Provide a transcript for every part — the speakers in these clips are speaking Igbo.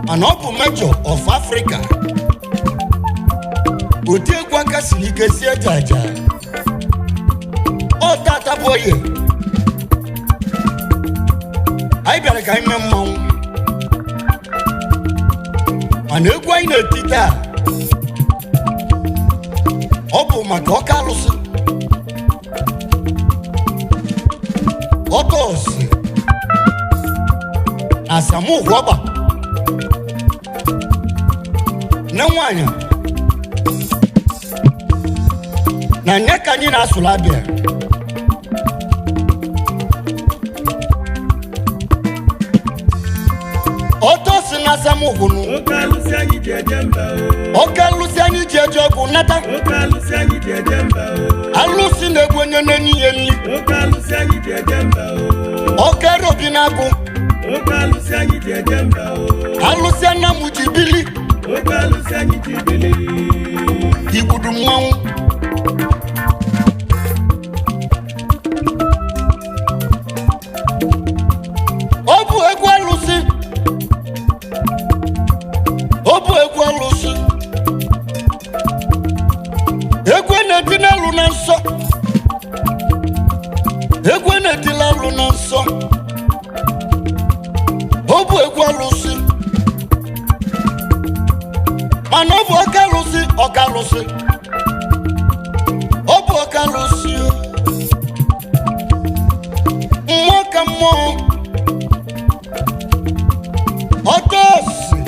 An upper major of Africa. Utekwa kasili sia jaja. O tata boye. I better kai memon. Anekwa ina tita. Opo makoka lusi. Otosi. Samuku waba. Na mwanya na nyaka ni na sulabia otosi na samuku nu okalusi anyi jejemba okalusi anyi jejogu nata okalusi anyi jejemba alusi negwenye neni yeli okalusi anyi jejemba okero binagu okalusi anyi jejemba alusi na mujibili okalusi anyi jibili igudu mwangu obu egwu alusi egwu na-etinalu na nsọ egwu na-etilalu na nsọ obu egwu alusi mana ọ bụ ọkalusi ọ bụ ọkalusi mmụọ ka mmụọ ọtosi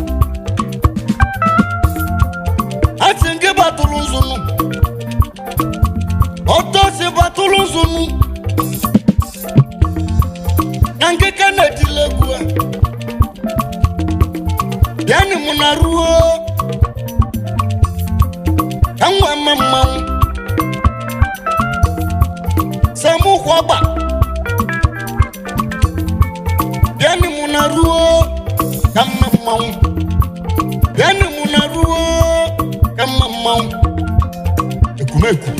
asị nke batụrụ nzunu ọtosi batụrụ nzunu na nke ka na-etile egwu ya ni mụ na ruo Anwa mama Samuku waba Yani munaruo Kama mau Yani munaruo Kama mau Ekumeku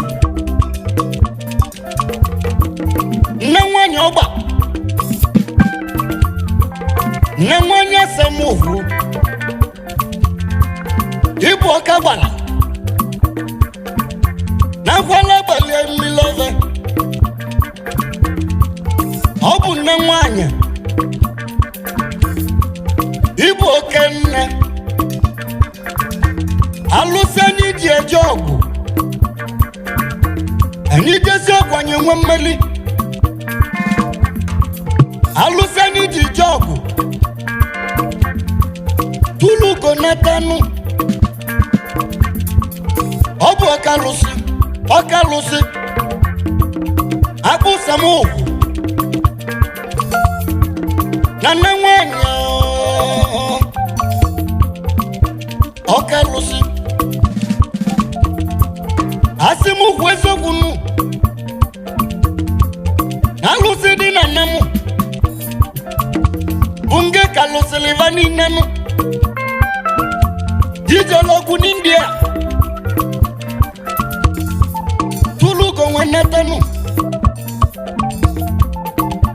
Nangwanya oba Nangwanya Samuku Ibu wakabala Nakwala bali milove Obu na mwanya Ibu okenne Alusani die jogu Ani jesi okwanye mwemeli Alusani di jogu Tuluko natanu Obu okalusi Abu Samuku Nana mwanya Okalusi Asimuku ezogunu Nalusi di nanamu Bunge kalusi livani nanu Jijologu nindia Tulugo wanatanu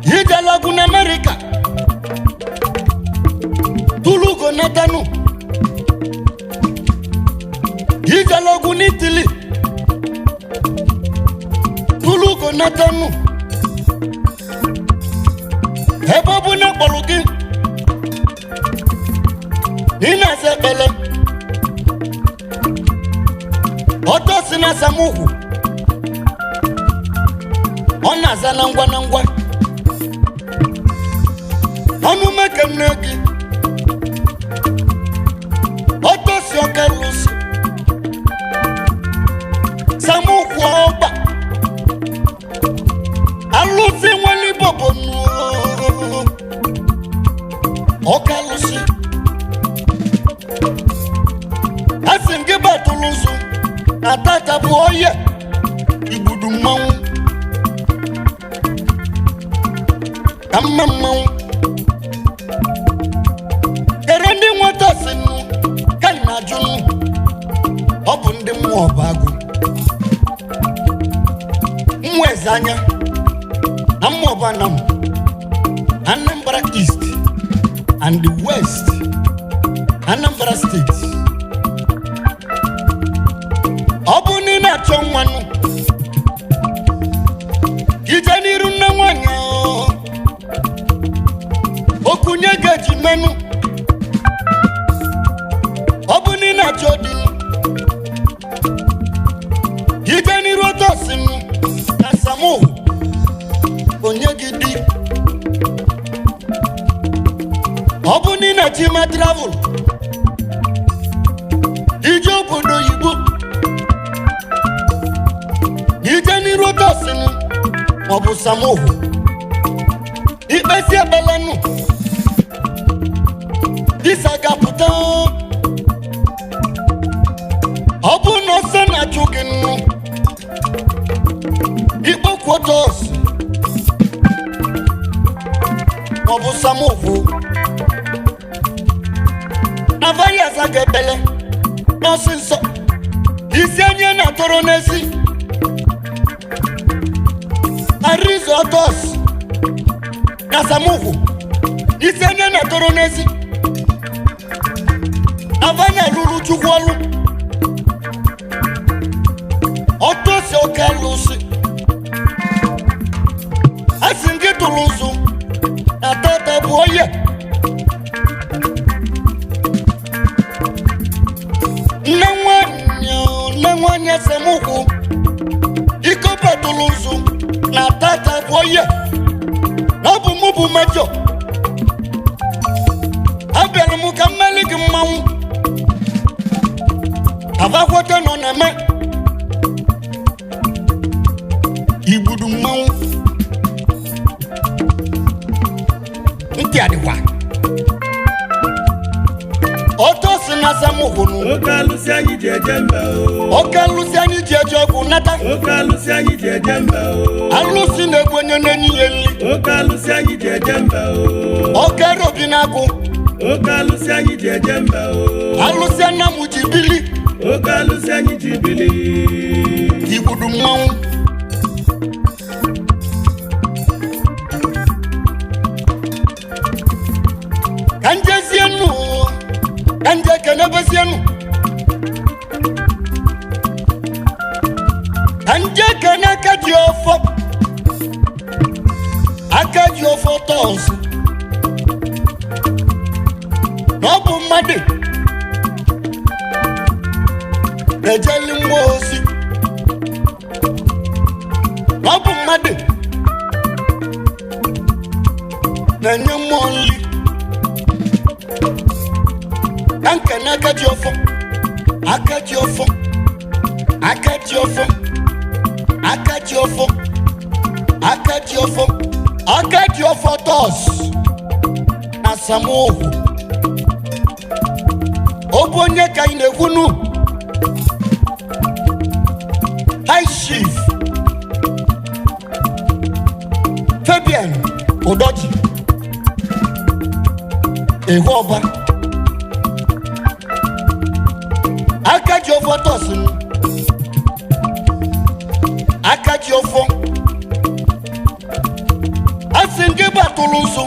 Jijologu na Amerika Tulugo natanu Jijologu nitili Tulugo natanu Hebobu na bolugi ina sekele otosi na samuku ona zana ngwa onu mekemnegi otosi okelusi samuku oba alusi nweli bobonu okelusi asingi batulusu atata bu oye igbudu mmanwu amma mmanwu kere ndị nwata sinu ka nna junu ọ bụ ndị mmụọ ọbagụ mweze anya na mmụọ banam Anambra East and the West Anambra State ọ bụ ndị na-achọ nwanụ ije n'iru nne nwanyị okunye ga-eji menụ ọ bụ ndị na-achọ dị ije n'iru otosinụ na samuhu onye gị dị ọ bụ ndị na-eji ma travel ije obodo oyibo ije n'iru otosinụ ọ bụ samuhu ikpesi ebelenụ disagapụta ọ bụ na ose na-achụ gị nnụ ikpokwu otosi ọ bụ samuhu avaghị azaga ebele n'ọsịsọ isi enye na-atọrọ n'ezi arizo otosi na samuhu isi enye na-atọrọ n'ezi avanya lulu chukwu ọlụ otosi okelusi asi ngị tụrụ nzu na tata bụ oye nne nwanyị samuhu ikope tụrụ nzu na tata bụ oye na ọ bụ mụ bụ mejọ abịara m ka mmeli gị mmanwụ avakwete nọ na-eme igbudu mmanwụ ntị adịkwa otosi na samuhu nụ oke alụsị anyị ji eje mba o oke alụsị anyị ji eje ọgwụ nata oke alụsị anyị ji eje mba o alụsị na-egbu onye na-enye ihe nri oke alụsị anyị ji eje mba o oke robi na-agụ oke alụsị anyị ji eje mba o alụsị anamụ ji bili oke alụsị anyị ji bili igbudu mmanwụ ka njezienụ ka nje kenebezienụ ka nje kene aka ji ọfọ tọọsụ na ọ bụ mmadụ na-ejeli mmụọ ozi na ọ bụ mmadụ na-enye mmụọ nri ka nkene aka ji ọfọ aka ji ọfọ aka ji ọfọ aka ji ọfọ aka ji ọfọ aka ji ọfọ tọs na samuhu ọ bụ onye ka ị na-ekwunu high chief Fabian Udoji ehu ọba aka ji ọfọ tọs aka ji ọfọ asị nke batụrụ nso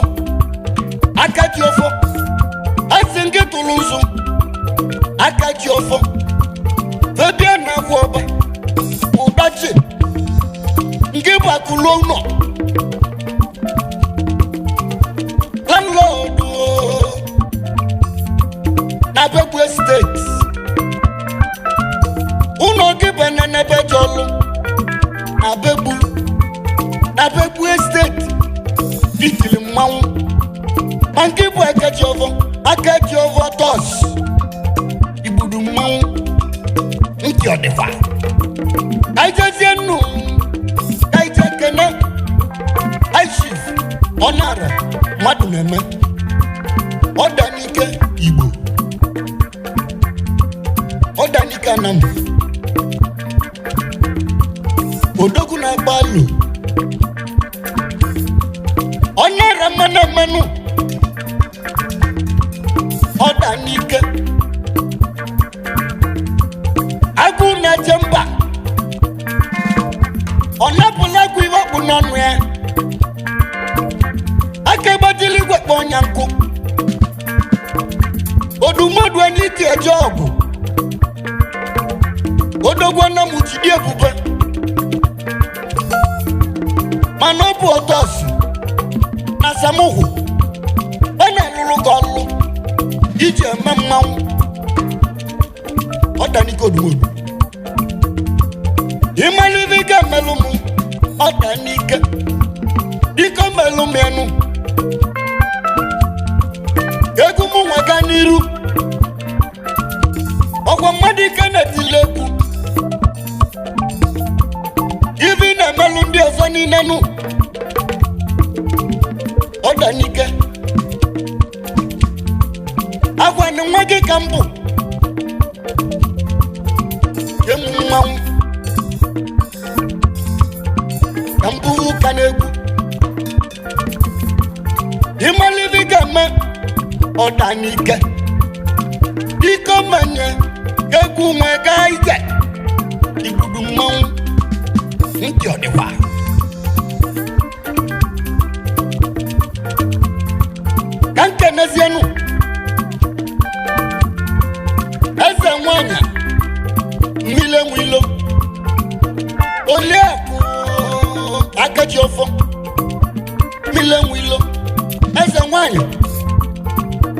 aka ji ọfọ asị nke tụrụ nso aka ji ọfọ Fabian na-agwụ ọba Udoji nke batụrụ ụlọ landlord aka ji ovo tos ibudu mmanwụ ntị ọdịkwa aijezie nnu aije kene aishif ọnara mmadụ na-eme ọdanike igbo ọdanike anam odogwu na-agba alụ ọnara mmanụ ọdanike agụ na-eche mba ọ napụla agụ iwe ọkpụ n'ọnụ ya aka egbajili igwe kpọ ọnya nkụ odumọdụ enyi iti eje ọgụ odogwu anamuchidi ebube mana ọ bụ otosi na samuku ọ na-alụrụ gị ọlụ iji eme mmanwụ ọdanike odumọdụ ịmalite ike melụ m ọdanike dịka melụ m enu egwu m nwaga n'iru ọgwa mmadụ ike na-etile egwu ibi na-emelụ ndị ọzọ niile nụ ọdanike agwa na nwa gị ka mbụ emu mmanwụ ka mbụ ụka na-egwu ịmalite ga-eme ọdanike ike manye egwu nwe gaa ije ibudu mmanwụ ntị ọdịkwa ka nkenezienụ eze nwanyị mmile nwilo oliakụ akaji ọfọ mmile nwilo eze nwanyị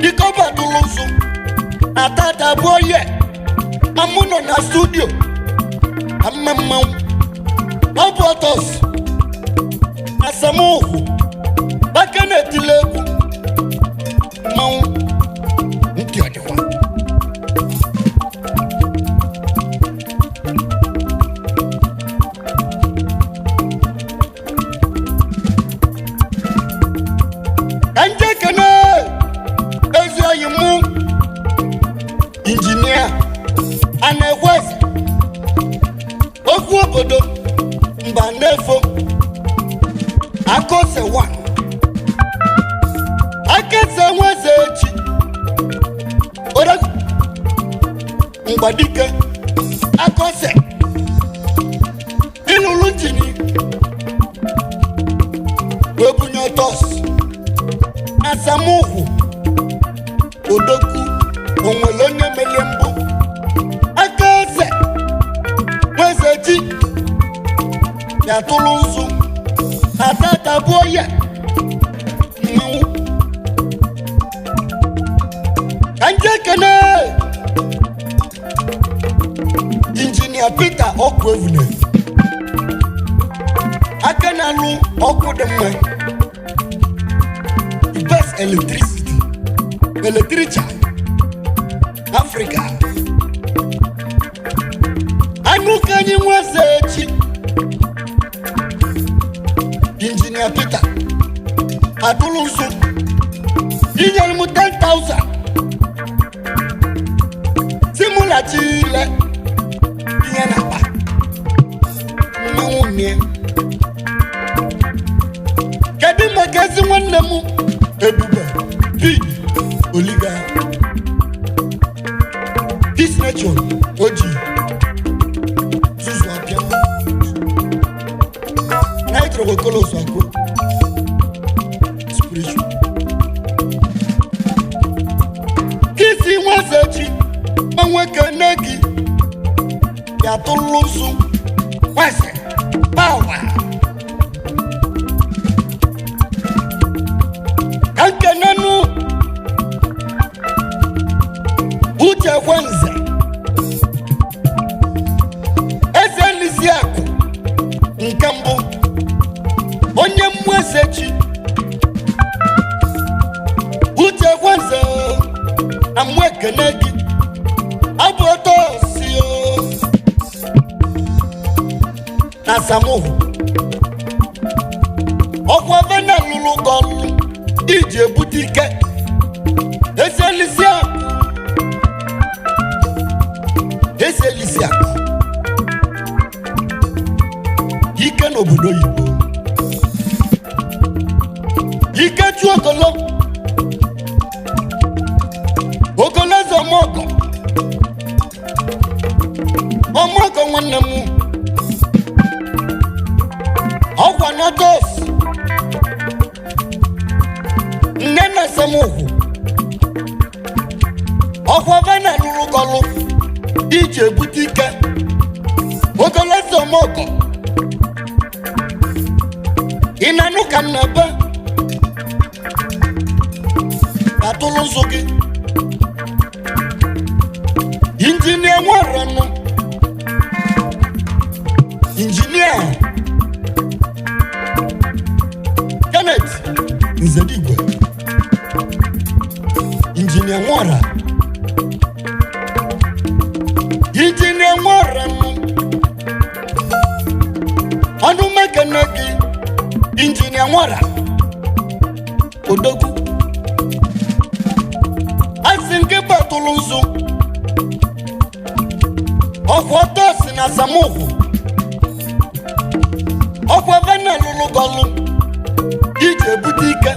dịka ọ batụlụ nso na tata bụ oye amụ nọ na studio ama mmanwụ ọ bụ otosi na samuku aka na-etile egwu mmanwụ ntị ọdịkwa anje kene ezi oyi mụ injinia ana-ekwezi okwu obodo mba n'efo akose wa akese nweze echi odogwu mgbadike akose ịlụlụ njini wee bunye otosi na samuku odogwu onwere onye melie mbụ aka eze nweze ji ya tụrụ nzu na tata bụ oye mmanwụ ka nje kene injinia Peter ọkụ evune aka na-alụ ọkụ dị mma best electricity electricha Africa anụ ka anyị nweze echi injinia Peter atụrụ nso inyere m 10,000 simulachi ile ihe na-akpa mmanwụ mie kedu maka ezi nwanne m ebube big oliga this nature oji zuzu apịa nitrogokolo zako spiritual kisi nwazechi manweke nne gị ya tụlụ nzu nwese pawa ka nkenenu uche kwenze eze nisi akụ nke mbụ onye mmụọ ezechi uche kwenze samuku ọkwa vena lụrụ gọlụ iji ebute ike eselisia ike n'obodo Igbo ike ju ogolo eze ọmọgọ nwanne m ọkwa n'otos nne na samuku ọkwa vena lụrụ gọlụ iji ebute ike eze ọmọgọ ị na-anụ ka m na-ebe atụlụ nzu gị injinia nwaranụ injinia Kenneth Nzedigwe injinia nwara nụ ọnụ mekene gị injinia nwara odogwu asị nke batụlụ nzu ọkwa otosi na samuku ọkwa vena lụrụ gọlụ iji ebute ike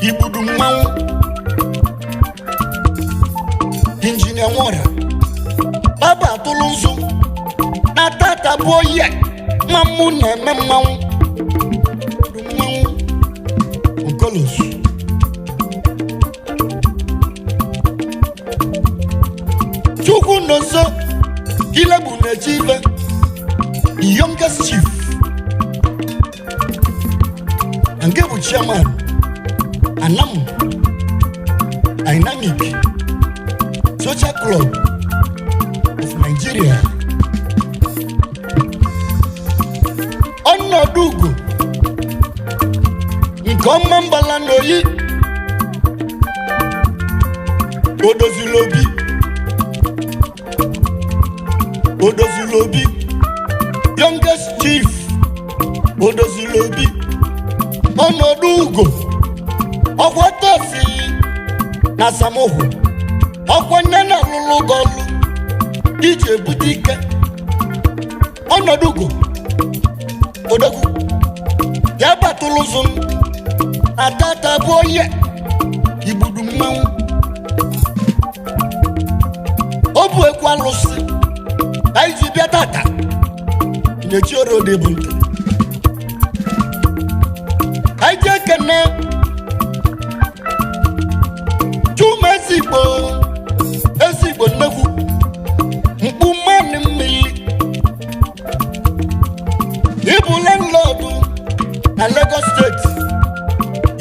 igbudu mmanwụ injinia nwara baba atụlụ nzu na tata bụ oye mmamụ na-eme mmanwụ nkolosu chukwu n'ozo ilebu na-eji ife the youngest chief nke bụ chairman Anam Dynamic Social Club of Nigeria ọnọdụ ugo nke ọma mbala n'oyi odozilobi youngest chief odozilobi ọnọdụ ugo ọkwa tosi na samuku ọkwa nne na lụrụ gọlụ iji ebute ike ọnọdụ ugo odogwu ya batụlụ zụ atata bụ oye igbudu mmanwụ ọ bụ ekwu alụsị anyị ji bịa tata na-echi orode bụ ntị anyị ji ekene chuma ezigbo nnekwu mkpu mmanụ mmiri ịbụ landlọdụ na Lagos steeti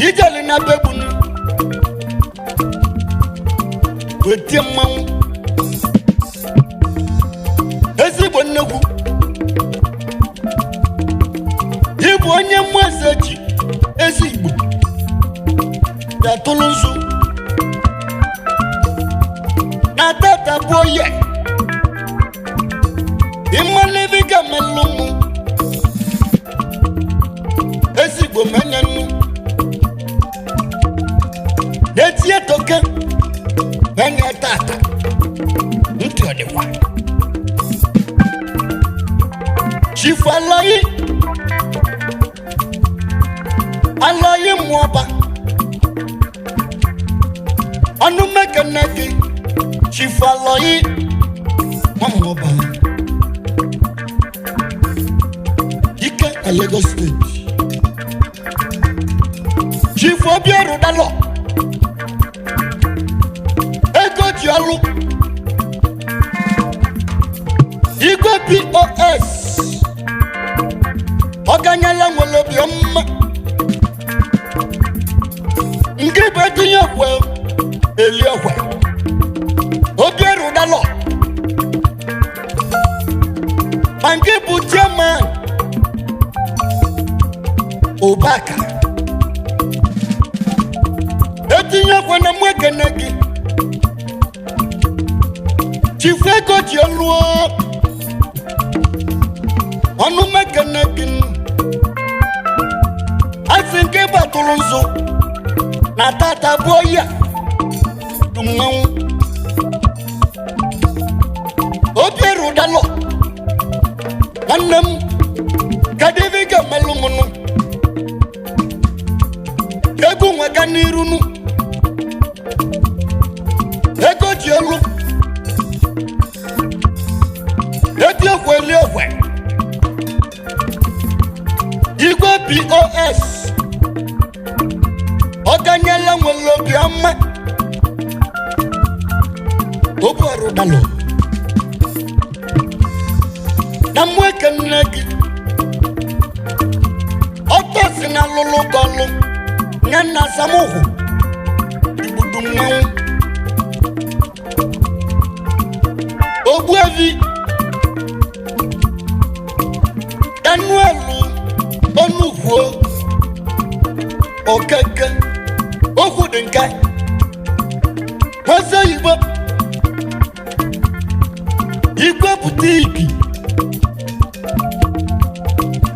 ijeli na bebunu wetie mmanwụ ezigbo nnekwu ịbụ onye mmụọ eze ji ezigbo datụlụ nzu na tata bụ oye ịmalibiga melụmụ ezigbo menye nnu na-etinye toke menye tata ntị ọdịkwa chifu alọghị mmụọba ọnụ mekene gị chifu alọghị mmụọba ike na Lagos steeti chifu obi erudalọ ego ji ọlụ igwe POS ọganyala nwere obi ọma nke bụ etinye okwe eli okwe obi erudalọ ma nke bụ chairman ụbaka etinye okwe na mụ ekene gị chifu ego ji oluo onu mekenekin afinke batulunzo na tata boya dumau obieru dalo anam kadiviga malumunu egu nwakanirunu ego jielu eti okweli okwe igwe POS ọganyela nwere obi ọma oboru dalo na mweke nne gị otosi na lulu golu nye na samuku igbudu mmanwụ ogbuevi Danuelu onuhuo okeke okwu dị nke nweze igwe butiki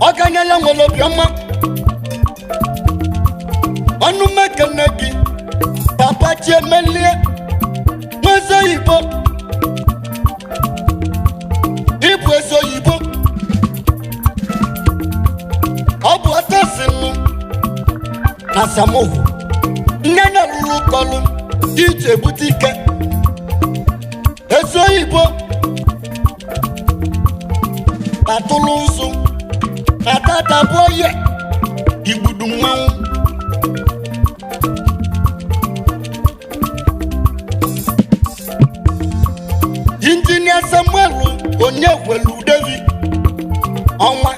ọganyela nwere obiọma ọnụ mekene gị papa chiemelie nweze igbo ịbụ ezi oyibo ọ bụ ọtọsịnụ na samuku nne na lulu kọlụ ije bute ike ezi oyibo batụlụ nzu na tata bụ oye igbudu mmanwụ injinia Samuel onye gwelu David ọnwa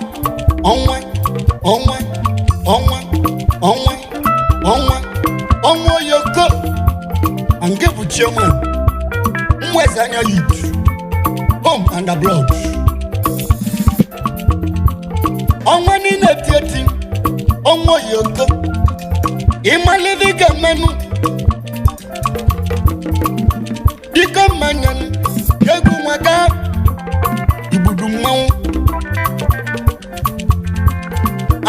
oyoko ange bụ chairman mwezanya youth home and abroad ọnwa niile eti ọnwa oyoko ịmaliviga mmenụ dịka mmanya egwu nwaka igbudu mmanwụ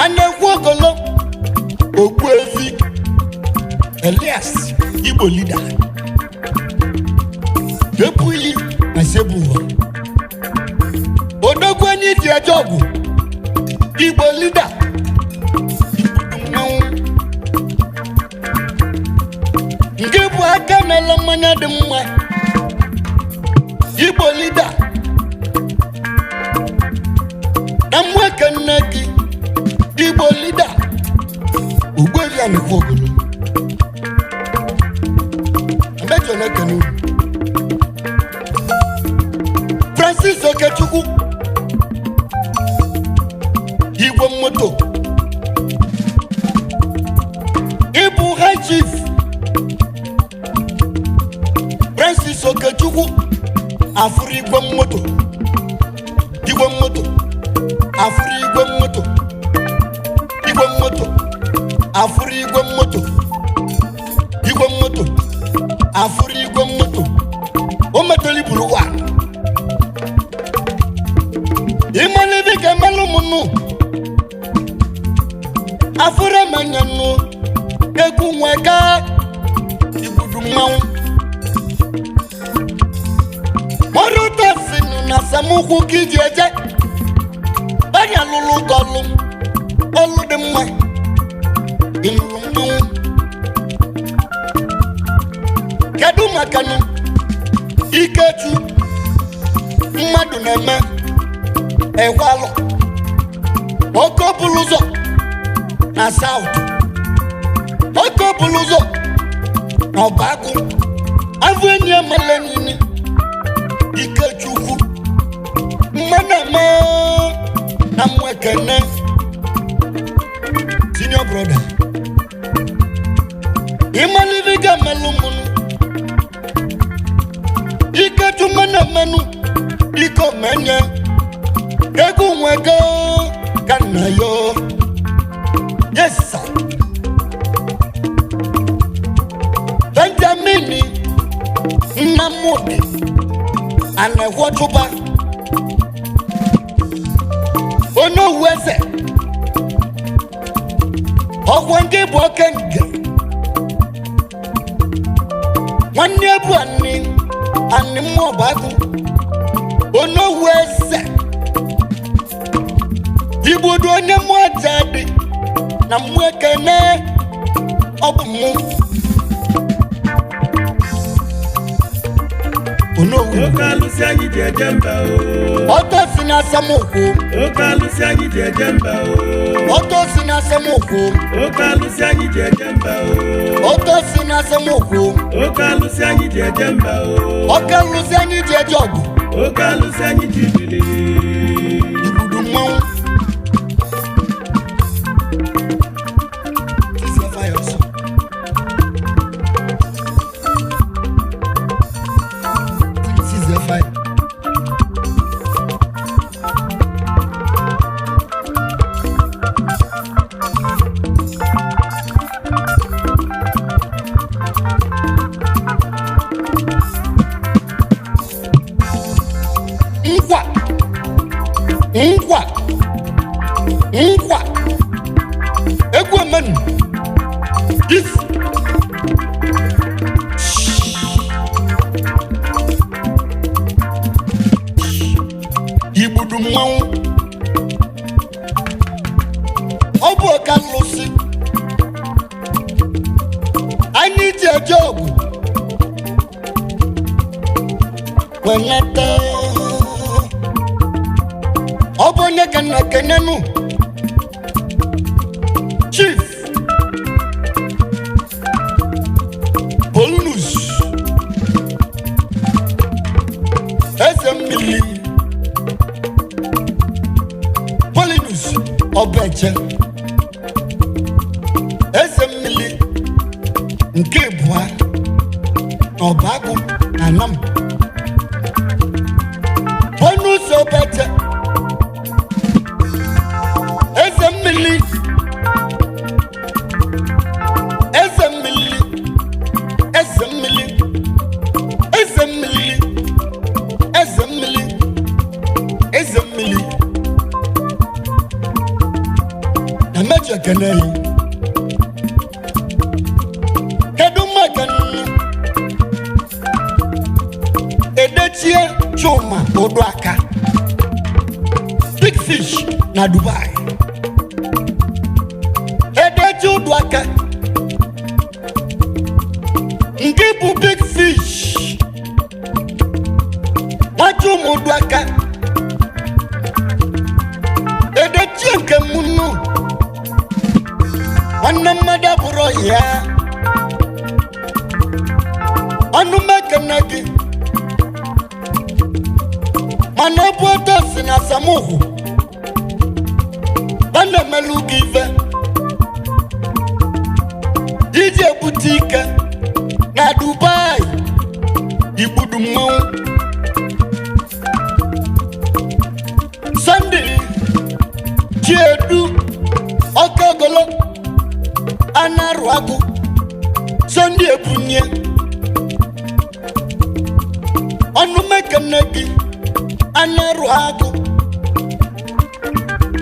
a na-ekwu ogolo ogbuevi Elias Igbo leader depuyi na sebuwa odogwu enyi dị ajọgwu Igbo leader igbudu mmanwụ nke bụ aka na-ele mmanya dị mma Igbo leader na mweke nne gị Igbo leader ugweri ya nekwa ogolo abejo nekenu Francis Okechukwu Igbo moto Ibu High Chief Francis Okechukwu afuru Igbo moto afuru Igbo moto afuru Igbo moto afuru Igbo moto o metoli buluwa imalivi kemalu munu afuru manyanu egwu nweka igbudu mmanwụ moruta sinu na samuku kiji eje banya lulu golu olu dị mma ilulu mmanwụ kedu makanu ikechu mmadụ na-eme egwalụ oko buluzo na south oko buluzo na ọbagụ avụ enyi emele nini ikechukwu mmanụ eme na mwekene senior brother imaliviga melumunu ikechu mmanụ emenu iko menye egu nwego kanayo yes sir Benjamini Nnamdi Anegwotuba wese ogwange bokenge wanne bu anni mo bagu ono wese ibudu onye mo jade na mwekene obumu Okalusi anyị ji eje mba o. otosi na samuku Okalusi anyị ji eje mba o. otosi na samuku Okalusi anyị ji eje mba o. otosi na samuku Okalusi anyị ji eje mba o. okalusi anyị ji eje ọgụ Okalusi anyị ji bili. ibudu mmanwụ nkwa egwu emenu this igbudu mmanwụ ọ bụ ọkalụsị anyị ji eje ọgụ wenata ọ bụ onye ka nna kenenu chief Polnus eze mmiri Polnus ọbeche eze mmiri nke bua n'ọbagụ na nam Polnus ọbeche eze mmiri eze mmiri eze mmiri eze mmiri eze mmiri eze mmiri na mejọ kene yi kedu maka edechie chuma odu aka big fish na Dubai edechi odu aka nke bụ big fish wachu odu aka edechi nke munu nwanne mmadụ abụrụ ya ọnụ mekene gị mana ọ bụ otosi na samuku bana melu gị ife iji ebute ike na Dubai igbudu mmanwụ Sunday chiedu okogolo anarụ agụ Sunday ebunye ọnụ mekene gị anarụ agụ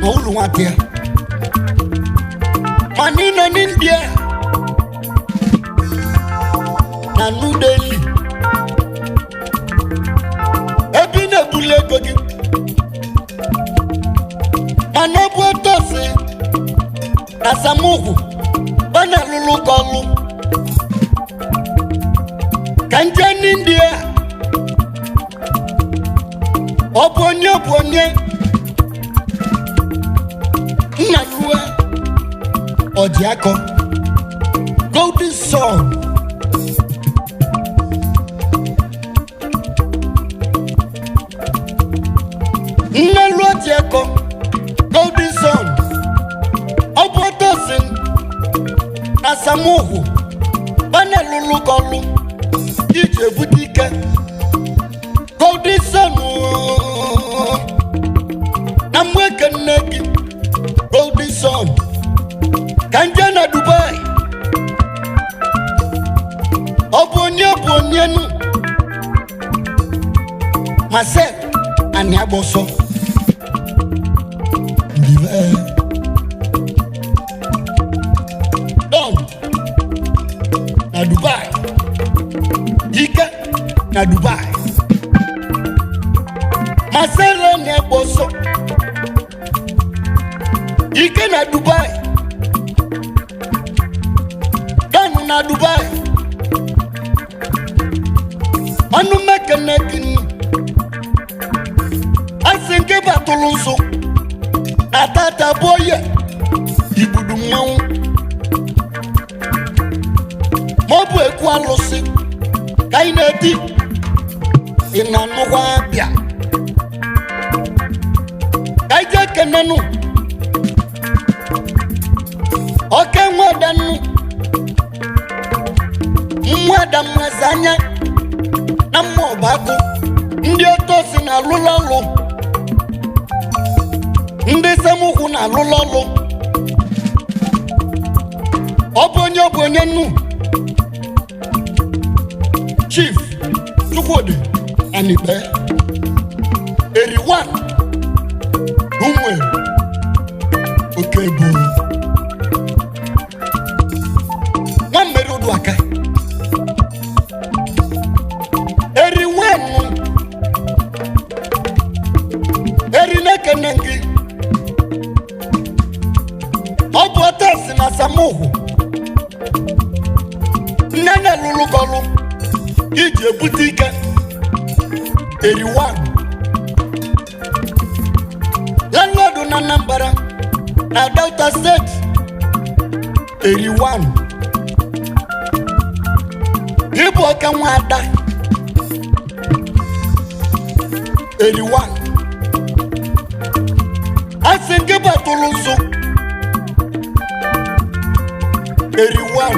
na ụlọ nwata ya manina n'India na New Delhi ebi na-ebuli ego gị mana ọ bụ otosi na samuku bana lụlụ kọlụ ka nje n'India ọ bụ onye nna lue ọjị akọ golden sun nne lue ọjị akọ golden sun ọ bụ otosi na samuku bana lụlụ kọlụ iji ebute ike golden sun na mweke nne gị golden sun ka nje na Dubai ọ bụ onye nu Marcel ani agbọsọ Oliver Don na Dubai Ike na Dubai Masere ne boso Ike na Dubai Don na Dubai Anu mekenekin Asinke batulunso Atata boye Ibudu mmanwu Mobu ekwu alụsị Ka ị na-eti Ị na-anụkwa abịa Ka ị jee kenenu Oke nwada nnu Nwada mmazanya Na mma ọbakụ Ndị otosi na alụlọlụ Ndị samuku na alụlọlụ Ọ bụ onye nnu Chief Chukwudi Anibe Eriwan Umwe Okebo Nwamere Oduaka Eriwan Erineke Ọ bụ otosi na samuku Nnene lụlụgọlụ Iji ebute ike Eriwan Landlord na Anambra na Delta State Eriwan Ibu oke nwada Eriwan Asị nke batụlụ nso Eriwan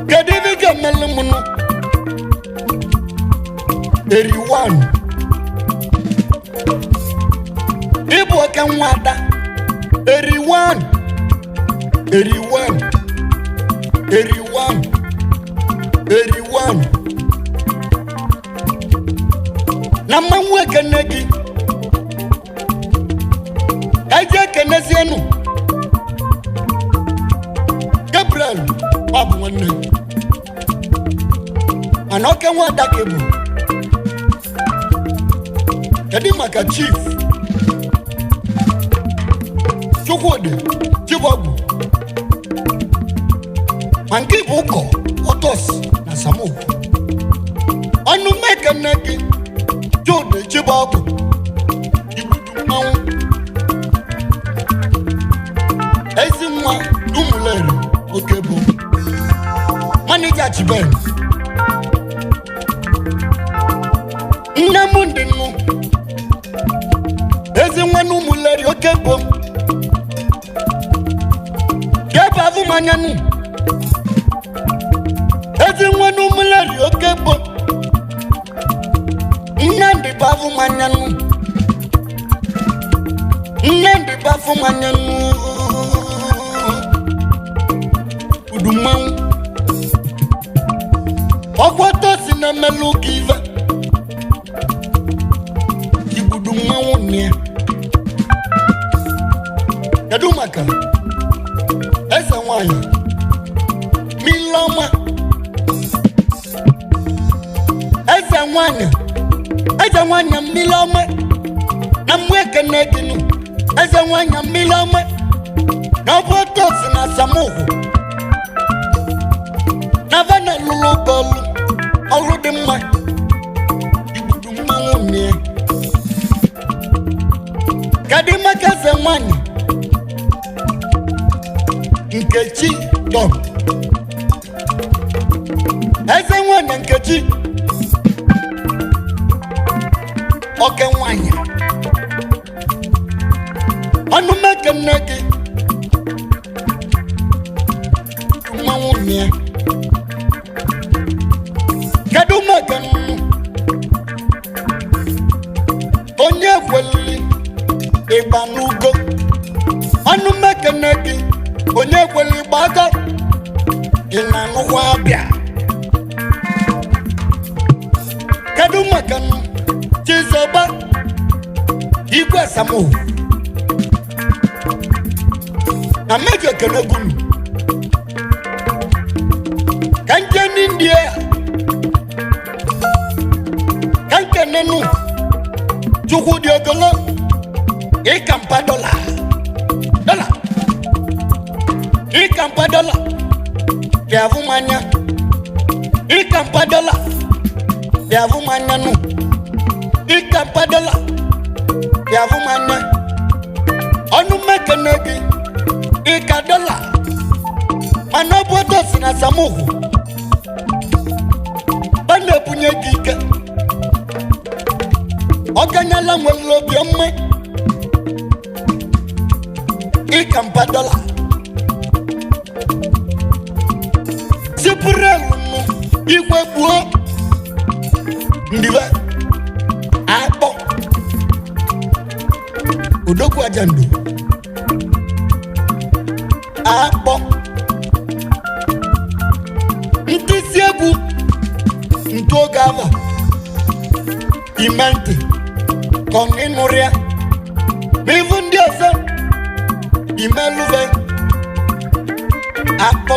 Kedu ibe ga-emeli mụnụ Eriwan Ibu oke nwada Eriwan Na mmanwu ekene gị Eje ekenezienu Gabriel ọ bụ nwanne Mana oke nwada ka bụ Kedu maka Chief Chukwudi Chibogwu Ma nke bụ ụkọ otosi na samuku Ọnụ mekene gị Jude Chibogwu Ibudu mmanwu Ezi nwa Umuleri Okebo Manager Chiben Nne m ndị nnu Ezi nwa Umuleri Okebo Gebe avụmanya nnu Ezi nwa Umuleri Okebo Nne ndị bụ avụmanya nnu Nne ndị bụ avụmanya nnu Udu mmanwu Ọkwa otosi na-emelụ ka ive Ibudu mmanwu nne Kedu maka Eze nwanyị Miloma Eze nwanyị Miloma Na mwekene gịnụ Eze nwanyị Miloma Na ọbụ otosi na samuku Na vana lulu gọlụ Ọlụ dị mma Ibudu mmanwu nne Kedu maka eze nwanyị Nkechi Don Eze nwanyị Nkechi Oke nwanyị Ọnụ mekene gị Mmanwu nne Kedu maka Onye kweli Ịgba n'ugo Ọnụ mekene gị Onye kweli ịgba aka Ị na-anụkwa abịa Kedu maka Chizoba igwe samuku na mejo kenegunu kanje n'India kanje nenu chukwu di ogolo ikampa $1 ikampa $1 yavu manya ikampa $1 yavu manya nu ikampa $1 yavu manya onu mekenegi ika $1 manobodo sina samuku bane bunye gike oganyala nwelo biome ikampa $1 sipurelu igwe gbuo ndive akpọ udokwu ajandu akpọ ntisi egwu ntogava imenti kọninuria n'ivu ndị ọzọ imeluve akpọ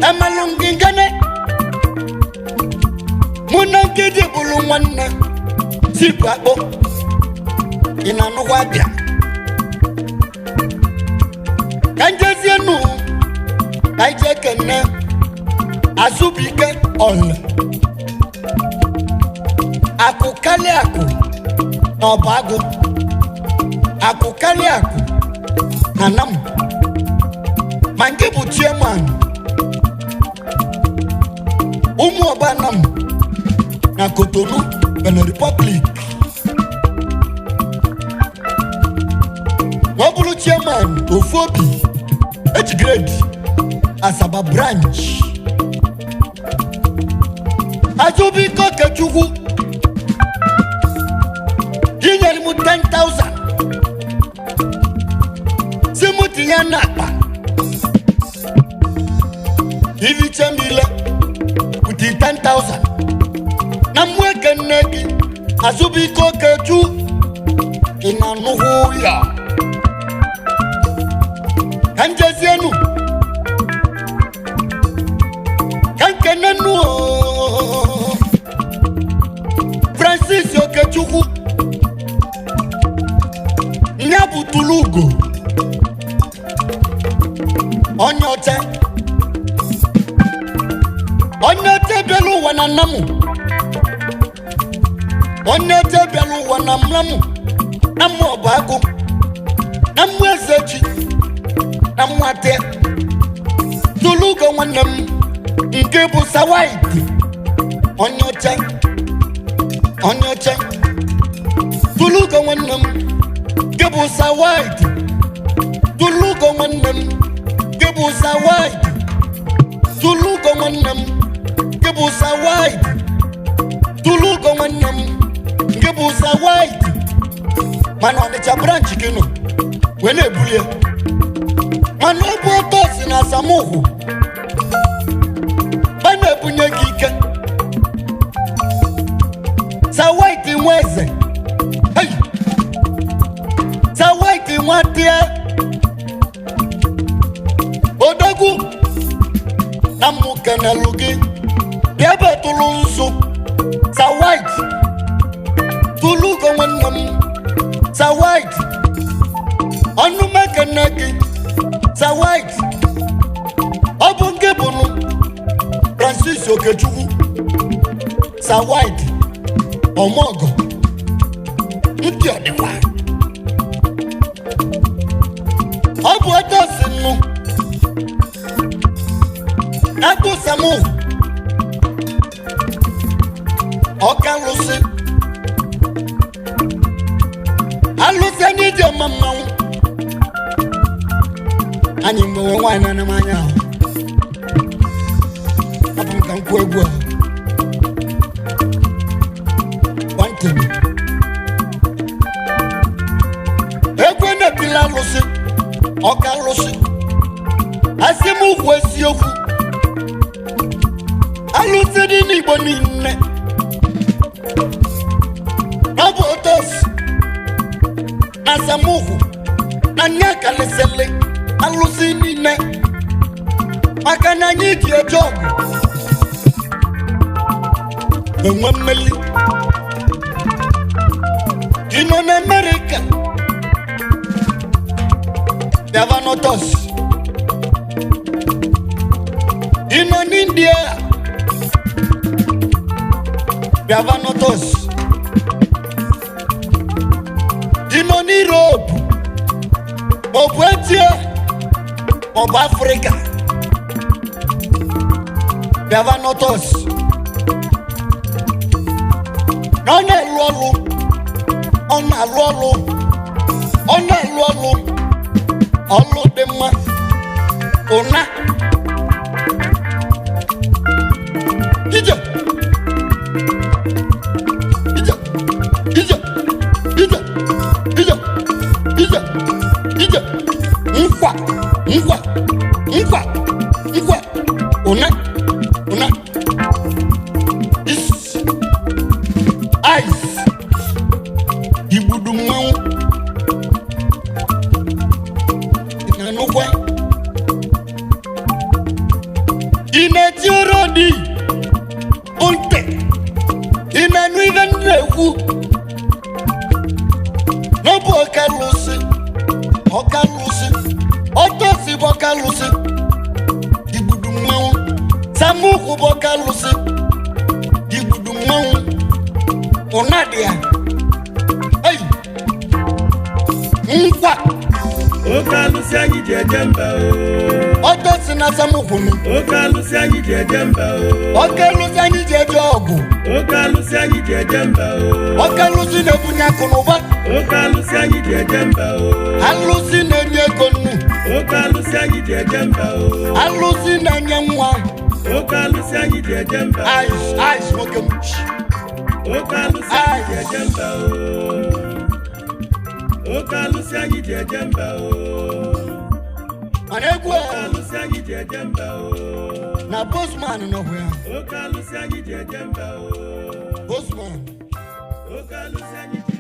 emelu ngingane mụ na nkidi bụrụ nwanne sipu akpọ ị na-anụkwa bịa ka njezienu ka ije kene azụbike ọla akụkali akụ na ọbagụ akụkali akụ na nam ma nke bụ chairman ụmụ ọba nam na Kotonu Benin Republic ọ bụrụ chairman ofu obi grade Asaba branch azụbike okechukwu inyere m 10,000 si mụ tinye n'akpa iviche mbile puti 10,000 na mmụ ekenne gị azụbike okechu ị na-anụhụ ya ka njezienu ka nkenenu Francis Okechukwu nya bụ tulugo onye ọcha bịara ụwa na nnamu onye ọcha bịara ụwa na mnamu na mmụ ọba agụ na mmụ ezechi na mmụ ate tulugo nwanne m nke bụ sawaiti onye ọcha tulugo nwanne m nke bụ sawaiti tulugo nwanne m nke bụ sawaiti tulugo nwanne m nke bụ sawaiti tulugo nwanne m nke bụ sawaiti mana Ọnịcha branch gị nọ wee na-ebulie mana ọ bụ otosi na samuku ba na-ebunye gị ike sawaiti nweze hey! sawaiti nwatie odogwu na mmukenelu gị bịa ebe tụrụ nzu sawaiti tulugo nwanne m sawaiti ọnụ mekene gị sawaiti ọ bụ nke bụnụ Francis Okechukwu sawaiti ọmọgọ ndị ọdịwa ọ bụ otosi nnụ agụ samuku ọka alụsị anyị ji ọma mmanwụ anyị mgbewe nwaanyị na anamanya ahụ abụ m ka nkwu egwu ahụ nwantịrị ekwe na-ebila alụsị ọka alụsị asị m ugwu eziokwu alụsị dị n'Igbo niile otosi na samuku na nyaka lesele alusi nine maka na anyị ji eje ọgụ enwe mmeli ino na America bịaba n'otosi ino n'India bịaba n'otosi ino n'Europe maọbụ Asia maọbụ Africa bịaba n'otosi na ọ na-alụ ọlụ ọlụ dị mma ụna ije nkwa ụna ice igbudu mmanwụ na nukwa ineti orodi unte inanu ive nnewu n'ọbụ ọkalusi otosi bụ ọkalusi igbudu mmanwụ samuku bụ ọkalusi igbudu mmanwụ ụnadia nkwa oke alụsị anyị ji eje mba otosi na samuku oke alụsị anyị ji eje mba oke alụsị anyị ji eje ọgụ oke alụsị anyị ji eje mba oke alụsị na-ebunye akụ na ụba oke alụsị anyị ji eje mba alụsị na-enye ego nnu oke alụsị anyị ji eje mba alụsị na-enye nwa oke alụsị anyị ji eje mba ice nwoke m oke alụsị anyị ji eje mba oke alụsị anyị ji eje mba mana egwu alụsị anyị ji eje mba na bosman nọkwa ya oke alụsị anyị ji eje mba bosman oke alụsị anyị ji